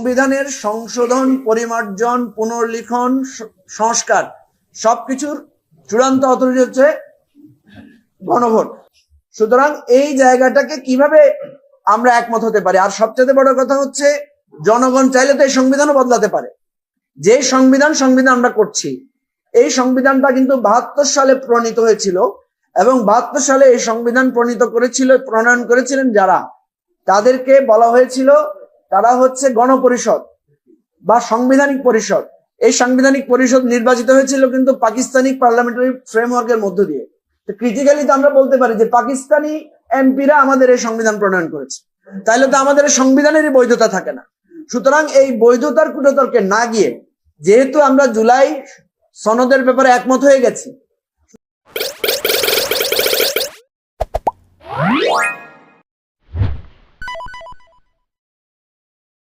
সংবিধানের সংশোধন, পরিমার্জন, পুনর্লিখন, সংস্কার সবকিছুর চূড়ান্ত অথরিটি হচ্ছে গণভোট। সুতরাং এই জায়গাটাকে কিভাবে আমরা একমত হতে পারি? আর সবচেয়ে বড় কথা হচ্ছে জনগণ চাইলে তো এই সংবিধানও বদলাতে পারে। যে সংবিধান আমরা করছি, এই সংবিধানটা কিন্তু 72 সালে প্রণীত হয়েছিল এবং 72 সালে এই সংবিধান প্রণয়ন করেছিলেন যারা, তাদেরকে বলা হয়েছিল তারা হচ্ছে গণপরিষদ বা সাংবিধানিক পরিষদ। এই সাংবিধানিক পরিষদ নির্বাচিত হয়েছিল কিন্তু পাকিস্তানি পার্লামেন্টারি ফ্রেমওয়ার্কের মধ্য দিয়ে। তো ক্রিটিক্যালি তো আমরা বলতে পারি যে পাকিস্তানি এমপিরা আমাদের এই সংবিধান প্রণয়ন করেছে, তাইলে তো আমাদের সংবিধানেরই বৈধতা থাকে না। সুতরাং এই বৈধতার কুটতর্কে না গিয়ে, যেহেতু আমরা জুলাই সনদের ব্যাপারে একমত হয়ে গেছি,